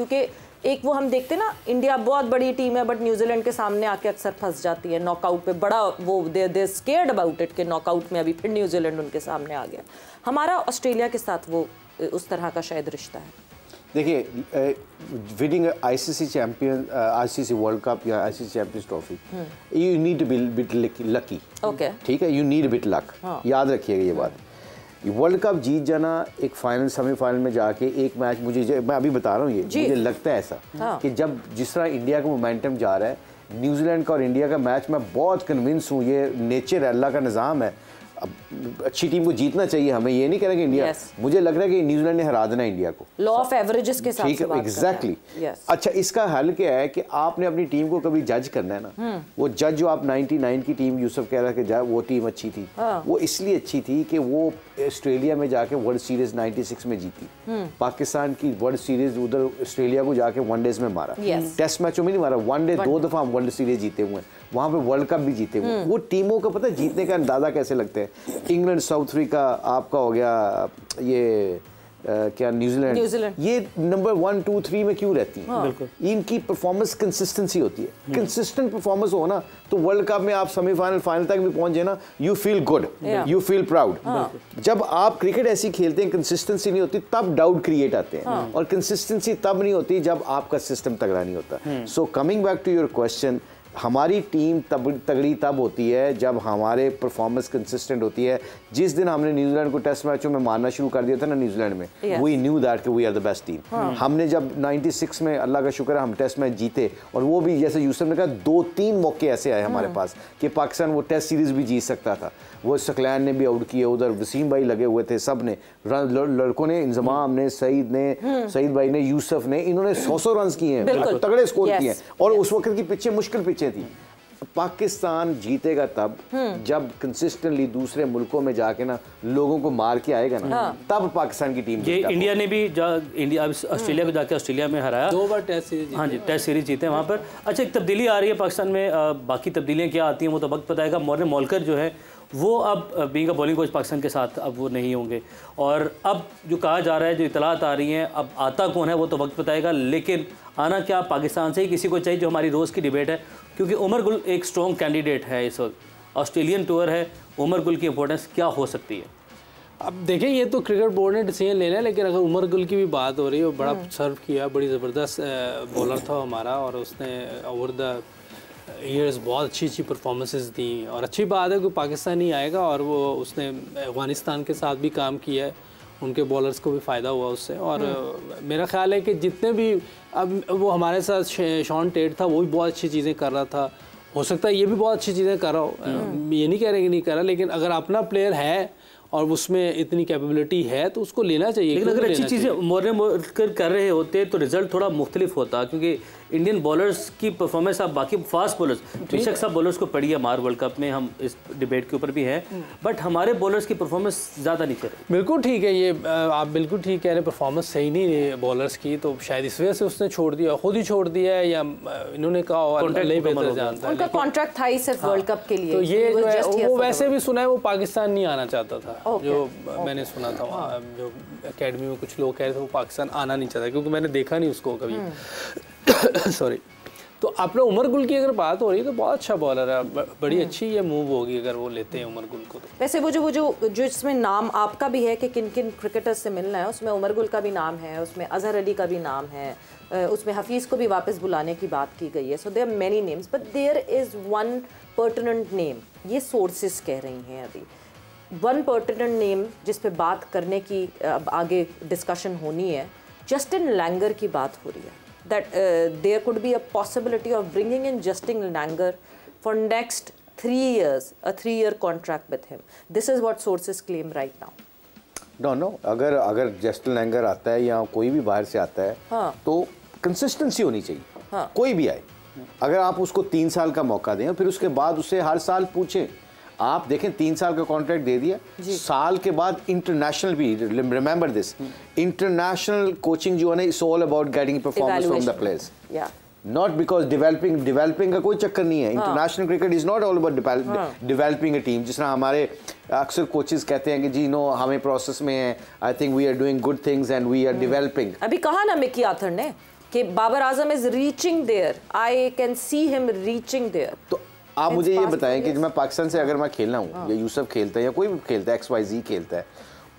क्योंकि एक वो हम देखते ना, इंडिया बहुत बड़ी टीम है बट न्यूजीलैंड के सामने आके अक्सर फंस जाती है नॉकआउट पे, बड़ा वो दे स्केयर्ड अबाउट इट कि नॉकआउट में अभी फिर न्यूजीलैंड उनके सामने आ गया। हमारा ऑस्ट्रेलिया के साथ वो उस तरह का शायद रिश्ता है। देखिए, winning ICC champion, ICC world cup या ICC champions trophy, you need to be bit lucky. Okay, ठीक है, यू नीड बिट लक। याद रखिएगा ये बात। वर्ल्ड कप जीत जाना, एक फाइनल सेमीफाइनल में जाके एक मैच, मैं अभी बता रहा हूँ ये मुझे लगता है ऐसा कि जब जिस तरह इंडिया का मोमेंटम जा रहा है, न्यूजीलैंड का और इंडिया का मैच, मैं बहुत कन्विंस हूँ, ये नेचर है, अल्लाह का निज़ाम है। अब अच्छी टीम को जीतना चाहिए, हमें ये नहीं करेंगे इंडिया। मुझे लग रहा है कि न्यूजीलैंड ने हरा देना इंडिया को, लॉ ऑफ एवरेजेस के साथ। ठीक है, एग्जैक्टली। अच्छा, इसका हल क्या है कि आपने अपनी टीम को कभी जज करना है ना, वो जज जो आप 99 की टीम यूसुफ कह रहा है वो टीम अच्छी थी, वो इसलिए अच्छी थी कि वो ऑस्ट्रेलिया में जाके वर्ल्ड सीरीज 96 में जीती, पाकिस्तान की वर्ल्ड सीरीज उधर ऑस्ट्रेलिया को जाके वनडेज में मारा, टेस्ट मैचों में नहीं मारा, वनडे 2 दफा हम वर्ल्ड सीरीज जीते हुए हैं, वहां पे वर्ल्ड कप भी जीते हुए। वो टीमों का पता है जीतने का अंदाजा कैसे लगते हैं। इंग्लैंड, साउथ अफ्रीका आपका हो गया, ये क्या न्यूजीलैंड, ये नंबर 1, 2, 3 में क्यों रहती है? बिल्कुल, इनकी परफॉर्मेंस कंसिस्टेंसी होती है। कंसिस्टेंट परफॉर्मेंस हो ना तो वर्ल्ड कप में आप सेमीफाइनल फाइनल तक भी पहुंच जाए ना, you feel good, you feel proud. जब आप क्रिकेट ऐसी खेलते हैं, कंसिस्टेंसी नहीं होती, तब डाउट क्रिएट आते हैं, और कंसिस्टेंसी तब नहीं होती जब आपका सिस्टम तगड़ा नहीं होता। So coming back to your question, हमारी टीम तगड़ी तब होती है जब हमारे परफॉर्मेंस कंसिस्टेंट होती है। जिस दिन हमने न्यूजीलैंड को टेस्ट मैचों में मारना शुरू कर दिया था ना न्यूजीलैंड में, वी न्यू दैट कि we are the best team. हमने जब 96 में, अल्लाह का शुक्र है, हम टेस्ट मैच जीते, और वो भी जैसे यूसुफ ने कहा 2-3 मौके ऐसे आए हमारे पास कि पाकिस्तान वो टेस्ट सीरीज भी जीत सकता था। वो सकलैन ने भी आउट किए, उधर वसीम भाई लगे हुए थे, सब ने, लड़कों ने, इंजमाम ने, सईद भाई ने, यूसुफ ने, इन्होंने 100 रन किए हैं, तगड़े स्कोर किए हैं, और उस वक्त की पिचें मुश्किल पिचें थी। पाकिस्तान जीतेगा तब जब कंसिस्टेंटली दूसरे मुल्कों में जाके ना लोगों को मार के आएगा ना, तब पाकिस्तान की टीम। ये इंडिया ने भी इंडिया ऑस्ट्रेलिया को जाके ऑस्ट्रेलिया में हराया, 2 बार टेस्ट सीरीज। हाँ जी, टेस्ट सीरीज जीते वहाँ पर। अच्छा, एक तब्दीली आ रही है पाकिस्तान में, बाकी तब्दीलियाँ क्या आती हैं वो तो वक्त बताएगा। मॉर्ने मॉलकर जो है वो अब being a bowling coach Pakistan के साथ अब वो नहीं होंगे, और अब जो कहा जा रहा है, जो इतलात आ रही हैं, अब आता कौन है वो तो वक्त बताएगा, लेकिन आना क्या पाकिस्तान से ही किसी को चाहिए, जो हमारी रोज़ की डिबेट है, क्योंकि उमर गुल एक स्ट्रॉन्ग कैंडिडेट है इस वक्त। ऑस्ट्रेलियन टूर है, उमर गुल की इंपॉर्टेंस क्या हो सकती है? अब देखें, ये तो क्रिकेट बोर्ड ने डिसीजन लेना है, लेकिन अगर उमर गुल की भी बात हो रही है, वो बड़ा सर्व किया, बड़ी ज़बरदस्त बॉलर था हमारा, और उसने ओवर द ईयर्स बहुत अच्छी परफॉर्मेंसेस दी, और अच्छी बात है कि पाकिस्तान ही आएगा, और वो उसने अफगानिस्तान के साथ भी काम किया है, उनके बॉलर्स को भी फ़ायदा हुआ उससे। और मेरा ख्याल है कि जितने भी, अब वो हमारे साथ शॉन टेट था, वो भी बहुत अच्छी चीज़ें कर रहा था, हो सकता है ये भी बहुत अच्छी चीज़ें कर रहा हो, ये नहीं कह रहे कि नहीं कर रहा, लेकिन अगर अपना प्लेयर है और उसमें इतनी कैपेबिलिटी है तो उसको लेना चाहिए। लेकिन अगर अच्छी चीज़ें मॉर्ने कर रहे होते तो रिजल्ट थोड़ा मुख्तलिफ होता, क्योंकि इंडियन बॉलर्स की परफॉर्मेंस, आप बाकी फास्ट बॉलर्स, बेशक सब बॉलर्स को पड़ी है मार वर्ल्ड कप में, हम इस डिबेट के ऊपर भी हैं, बट हमारे बॉलर्स की परफॉर्मेंस ज़्यादा नहीं चल रही। बिल्कुल ठीक है, ये आप बिल्कुल ठीक कह रहे हैं, परफॉर्मेंस सही नहीं है बॉलर्स की, तो शायद इस वजह से उसने छोड़ दिया, खुद ही छोड़ दिया है, या इन्होंने कहा उनका कॉन्ट्रैक्ट था ही सिर्फ वर्ल्ड कप के लिए। तो ये जो है वो वैसे भी सुना है वो पाकिस्तान नहीं आना चाहता था, जो मैंने सुना था वहाँ, जो एकेडमी में कुछ लोग कह रहे थे वो पाकिस्तान आना नहीं चाहता, क्योंकि मैंने देखा नहीं उसको कभी। सॉरी। तो अपने उमर गुल की अगर बात हो रही है तो बहुत अच्छा बॉलर है, बड़ी अच्छी ये मूव होगी अगर वो लेते हैं उमर गुल को। तो वैसे वो जो इसमें नाम आपका भी है कि किन किन क्रिकेटर्स से मिलना है, उसमें उमर गुल का भी नाम है, उसमें अजहर अली का भी नाम है, उसमें हफीज़ को भी वापस बुलाने की बात की गई है। So there are many names, but there is one pertinent name, ये सोर्सेज कह रही हैं अभी, वन पर्टिनेंट नेम जिस पे बात करने की अब आगे डिस्कशन होनी है, जस्टिन लैंगर की बात हो रही है, that there could be a possibility of bringing in Justin Langer for next 3 years, a 3-year contract with him. This is what sources claim right now. No, अगर जस्टिन लैंगर आता है या कोई भी बाहर से आता है, तो कंसिस्टेंसी होनी चाहिए, कोई भी आए। अगर आप उसको 3 साल का मौका दें, फिर उसके बाद उससे हर साल पूछें। आप देखें 3 साल का कॉन्ट्रैक्ट दे दिया, साल के बाद इंटरनेशनल भी, रिमेंबर दिस, इंटरनेशनल कोचिंग जो है ना, it's all about getting performance from the players, not because developing का कोई चक्कर नहीं है। International cricket is not all about developing a team, जिस तरह हमारे अक्सर कोचेस कहते हैं कि जी नो हमें प्रोसेस में है, I think we are doing good things and we are developing. अभी कहा ना मिकी आर्थर ने, कि Babar Azam is reaching there, I can see him reaching there. तो आप मुझे ये बताएं कि जब मैं पाकिस्तान से अगर मैं खेलना हूँ या यूसुफ खेलता है या कोई भी खेलता है, XYZ खेलता है,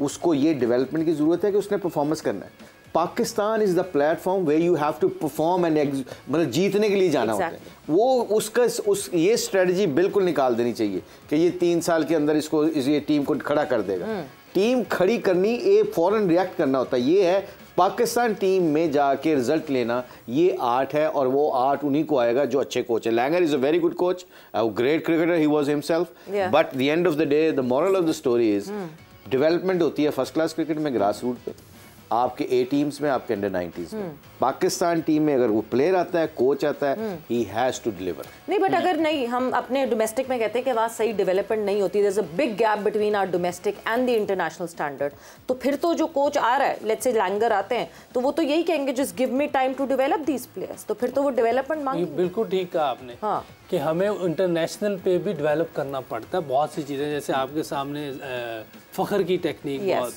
उसको ये डेवलपमेंट की ज़रूरत है कि उसने परफॉर्मेंस करना है। Pakistan is the platform way you have to perform and मतलब जीतने के लिए जाना होता है। वो उसका ये स्ट्रेटजी बिल्कुल निकाल देनी चाहिए कि ये 3 साल के अंदर इसको ये टीम को खड़ा कर देगा। टीम खड़ी करनी, ये फ़ौरन रिएक्ट करना होता है। ये है पाकिस्तान टीम में जाके रिजल्ट लेना, ये आर्ट है और वो आर्ट उन्हीं को आएगा जो अच्छे कोच है। Langer is a very good coach, a great cricketer he was himself, but the end of the day the moral of the story is development होती है फर्स्ट क्लास क्रिकेट में ग्रास रूट पे, आपके A teams में, आपके under 90s में। Pakistan team में अगर वो प्लेयर आता है, कोच आता है, ही हैज टू डिलीवर। नहीं, बट अगर नहीं, हम अपने डोमेस्टिक में कहते हैं कि वहाँ सही डेवलपमेंट नहीं होती, there is a big gap between our domestic and the international standard, तो फिर तो जो कोच आ रहा है, लेट्स से लैंगर आते हैं, तो वो तो यही कहेंगे just give me time to develop these players, तो फिर तो वो डेवलपमेंट मांगेंगे। बिल्कुल ठीक कहा आपने। हाँ, कि हमें इंटरनेशनल पे भी डेवलप करना पड़ता है बहुत सी चीज़ें, जैसे आपके सामने फ़खर की टेक्निक बहुत,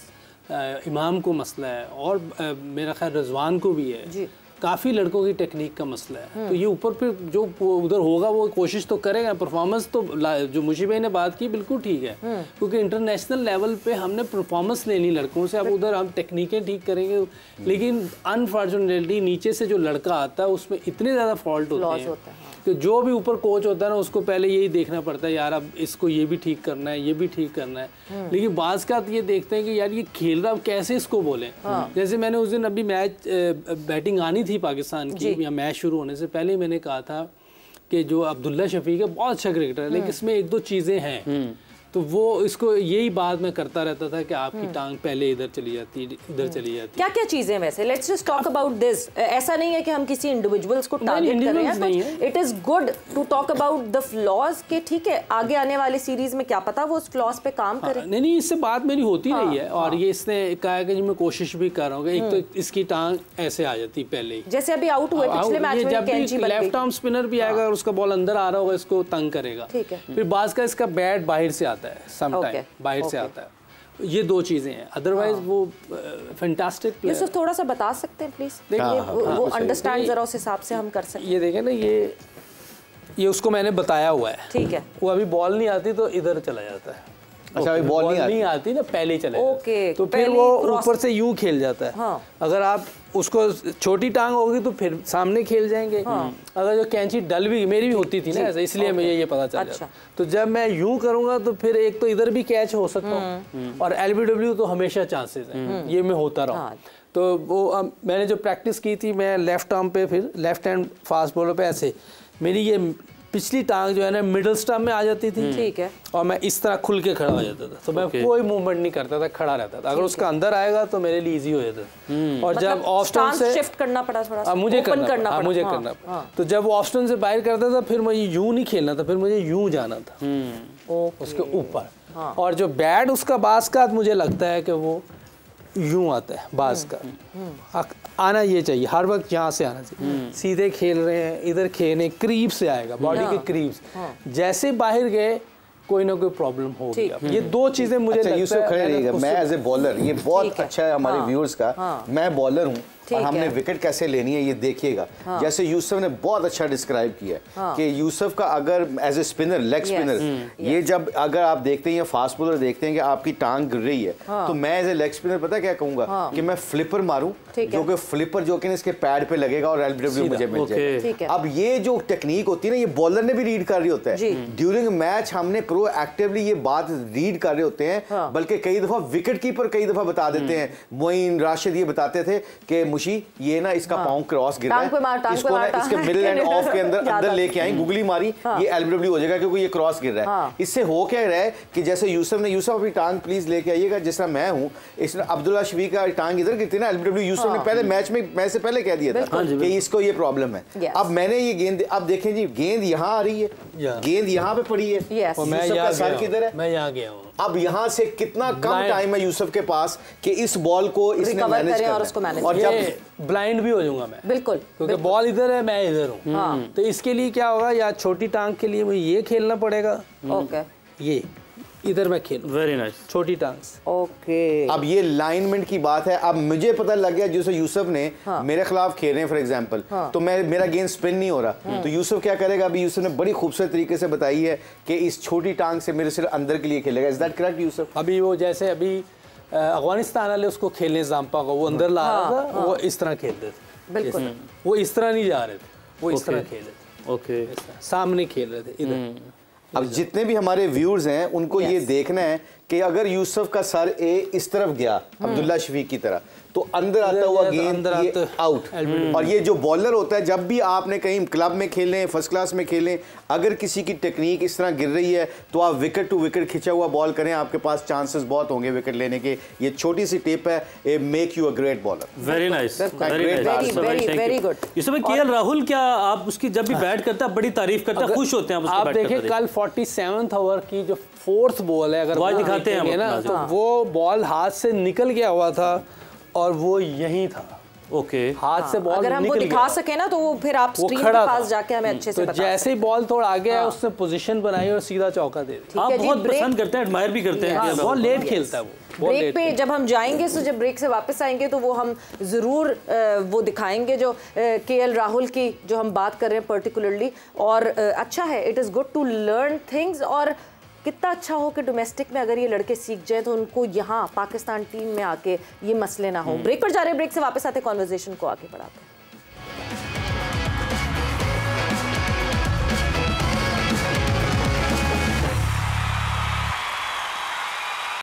इमाम को मसला है और मेरा ख्याल रजवान को भी है, काफ़ी लड़कों की टेक्निक का मसला है। तो ये ऊपर पे जो उधर होगा वो कोशिश तो करेगा, परफॉर्मेंस तो जो मुशी भाई ने बात की बिल्कुल ठीक है, क्योंकि इंटरनेशनल लेवल पे हमने परफॉर्मेंस लेनी लड़कों से। अब उधर हम टेक्निकें ठीक करेंगे, लेकिन अनफॉर्चुनेटली नीचे से जो लड़का आता है उसमें इतने ज़्यादा फॉल्ट होते हैं कि जो भी ऊपर कोच होता है ना उसको पहले यही देखना पड़ता है, यार अब इसको ये भी ठीक करना है, ये भी ठीक करना है। लेकिन बाज़ का ये देखते हैं कि यार ये खेल रहा, कैसे इसको बोलें। जैसे मैंने उस दिन अभी मैच बैटिंग आनी थी पाकिस्तान की, या मैच शुरू होने से पहले ही मैंने कहा था कि जो अब्दुल्ला शफीक है बहुत अच्छा क्रिकेटर है, लेकिन इसमें 1-2 चीज़ें हैं। तो वो इसको यही बात मैं करता रहता था कि आपकी टांग पहले इधर चली जाती, इधर चली जाती। क्या क्या चीजें वैसे, let's just talk about this. ऐसा नहीं है कि हम किसी इंडिविजुअल्स को टारगेट कर रहे हैं, it is good to talk about the flaws के, ठीक है, आगे आने वाली सीरीज में क्या पता वो उस फ्लॉज पे काम करे। नहीं, इससे बात मेरी होती रही है, और ये इसने कहा कि मैं कोशिश भी कर रहा हूँ। एक तो इसकी टांग ऐसे आ जाती पहले ही, जैसे अभी आउट हुए पिछले मैच में, जब भी लेफ्ट आर्म स्पिनर भी आएगा और उसका बॉल अंदर आ रहा होगा, इसको तंग करेगा। फिर बाज का इसका बैट बाहर से आता है, समटाइम बाहर से आता है। ये 2 चीजें हैं, अदरवाइज वो फैंटास्टिक प्लेयर। यूसुफ थोड़ा सा बता सकते हैं प्लीज, वो अंडरस्टैंड जरा उस हिसाब से हम कर सकते हैं। ये देखें ना, ये उसको मैंने बताया हुआ है, ठीक है। वो अभी बॉल नहीं आती तो इधर चला जाता है। अच्छा, अभी बॉल नहीं आती ना, पहले ही चले जाता, तो फिर वो ऊपर से यूं खेल जाता है। अगर आप उसको छोटी टांग होगी तो फिर सामने खेल जाएंगे। अगर जो कैंची डल भी, मेरी भी होती थी ना ऐसा, इसलिए मुझे ये पता चल जाता। तो जब मैं यूं करूंगा तो फिर एक तो इधर भी कैच हो सकता हूँ, और LBW तो हमेशा चांसेस हैं ये मैं होता रहा। तो वो मैंने जो प्रैक्टिस की थी, मैं लेफ्ट आर्म पे, फिर लेफ्ट हैंड फास्ट बॉलर पे ऐसे मेरी ये पिछली टांग जो है ना मिडिल स्टंप में आ जाती थी, ठीक है, और मैं इस तरह खुल के खड़ा हो जाता था। तो मैं कोई मूवमेंट नहीं करता था, खड़ा रहता था। अगर उसका अंदर आएगा तो मेरे लिए इजी हो जाता था। और जब ऑफ स्टंप से शिफ्ट करना पड़ा, थोड़ा मुझे करना पड़ा, तो जब वो ऑफ स्टंप से बाहर करता था, फिर मुझे यूं नहीं खेलना था, फिर मुझे यूं जाना था उसके ऊपर। और जो बैट उसका बास का मुझे लगता है कि वो यूं आता है, बास का आना ये चाहिए हर वक्त, यहाँ से आना चाहिए। सीधे खेल रहे हैं, इधर खेलने क्रीब से आएगा, बॉडी के क्रीब से। जैसे बाहर गए कोई ना कोई प्रॉब्लम हो गया। ये 2 चीजें मुझे लगता है। यूसुफ खड़े रहिएगा, मैं एज ए बॉलर, ये बहुत अच्छा है हमारे व्यूअर्स का, मैं बॉलर हूँ और हमने विकेट कैसे लेनी है ये देखिएगा। जैसे यूसुफ ने बहुत अच्छा डिस्क्राइब किया कि यूसुफ का अगर as a spinner, leg spinner, ये जब अगर आप देखते हैं या फास्ट बॉलर देखते हैं कि आपकी टांग गिर रही है, तो मैं एज ए लेग स्पिनर पता क्या कहूंगा कि मैं फ्लिपर मारूं, जो कि फ्लिपर जो कि इसके पैड पे लगेगा और LBW मुझे मिल जाएगा। अब ये जो टेक्निक होती है ना, ये बॉलर ने भी रीड कर रही होता है ड्यूरिंग मैच, हमने प्रोएक्टिवली ये बात रीड कर रहे होते हैं, बल्कि कई दफा विकेट कीपर कई दफा बता देते हैं। मोइन राशिद ये बताते थे कि मुशी ये ना इसका पाँव क्रॉस गिर रहा है, इसको ना इसके मिडिल एंड ऑफ के अंदर लेके आई, गुगली मारी, ये LBW हो जाएगा क्योंकि ये क्रॉस गिर रहा है। इससे हो क्या रहा है कि जैसे यूसुफ अपनी टांग प्लीज लेके आइएगा, जिस तरह मैं हूँ, इसने अब्दुल्ला शफीक का टांग इधर गिरती ना, LBW यूसुफ ने पहले मैच से पहले कह दिया था कि इसको ये प्रॉब्लम है। अब मैंने ये गेंद, अब देखें जी, गेंद यहाँ आ रही है, गेंद यहाँ पे पड़ी है, यूसुफ का सर किधर है, मैं यहाँ गया हूँ। अब यहाँ से कितना कम टाइम है यूसुफ के पास कि इस बॉल को इसने मैनेज करना है, और जब ब्लाइंड भी हो जाऊंगा मैं, बिल्कुल, क्योंकि बॉल इधर है, मैं इधर हूँ। तो इसके लिए क्या होगा, या छोटी टांग के लिए मुझे ये खेलना पड़ेगा, ओके, ये इधर मैं खेलूं। वेरी नाइस, छोटी टांग से। ओके, अब ये लाइनमेंट की बात है। अब मुझे पता लग गया जैसे यूसुफ ने मेरे खिलाफ खेल रहे हैं फॉर एग्जांपल, तो मेरा गेंद स्पिन नहीं हो रहा, तो यूसुफ क्या करेगा? अभी यूसुफ ने बड़ी खूबसूरत तरीके से बताई है कि इस छोटी टांग से मेरे सिर्फ अंदर के लिए खेलेगा। Is that correct Yusuf? अभी वो जैसे अभी अफगानिस्तान वाले उसको खेलने जाम्पा को वो अंदर ला रहा था, वो इस तरह खेलते थे। बिल्कुल, वो इस तरह नहीं जा रहे थे, वो इस तरह खेल रहे थे। ओके, सामने खेल रहे थे इधर। अब जितने भी हमारे व्यूअर्स हैं उनको ये देखना है कि अगर यूसुफ का सर इस तरफ गया अब्दुल्ला शफीक की तरह, तो अंदर आता हुआ गेंद ये आउट। और ये जो बॉलर होता है, जब भी आपने कहीं क्लब में खेलें, फर्स्ट क्लास में खेलें, अगर किसी की टेक्निक इस तरह गिर रही है तो आप विकेट टू विकेट खिंचा हुआ बॉल करें, आपके पास चांसेस बहुत होंगे विकेट लेने के। ये छोटी सी टिप है, make you a great bowler. Very nice, very good. इसमें केएल राहुल, क्या आप उसकी जब भी बैट करता है बड़ी तारीफ करता है, खुश होते हैं आप देखें कल 47th ओवर की जो 4th बॉल है, अगर वो दिखाते हैं ना, तो वो बॉल हाथ से निकल गया हुआ था और वो यहीं था। ओके, हाथ से बॉल अगर हम वो दिखा सके ना, तो वो फिर आप स्क्रीन के पास जाके हमें अच्छे से बता। जैसे ही बॉल थोड़ा आगे आया, उसने पोजीशन बनाई और सीधा चौका दे दिया। आप बहुत पसंद करते हैं, एडमायर भी करते हैं। बहुत लेट खेलता है वो। ब्रेक पे जब हम जाएंगे, तो जब ब्रेक से वापस आएंगे तो वो हम ज़रूर वो दिखाएंगे जो केएल राहुल की जो हम बात कर रहे हैं पर्टिकुलरली। और अच्छा है, it is good to learn things. और कितना अच्छा हो कि डोमेस्टिक में अगर ये लड़के सीख जाए तो उनको यहाँ पाकिस्तान टीम में आके ये मसले ना हो। ब्रेक पर जा रहे हैं, ब्रेक से वापस आते कॉन्वर्जेशन को आगे बढ़ाते हैं।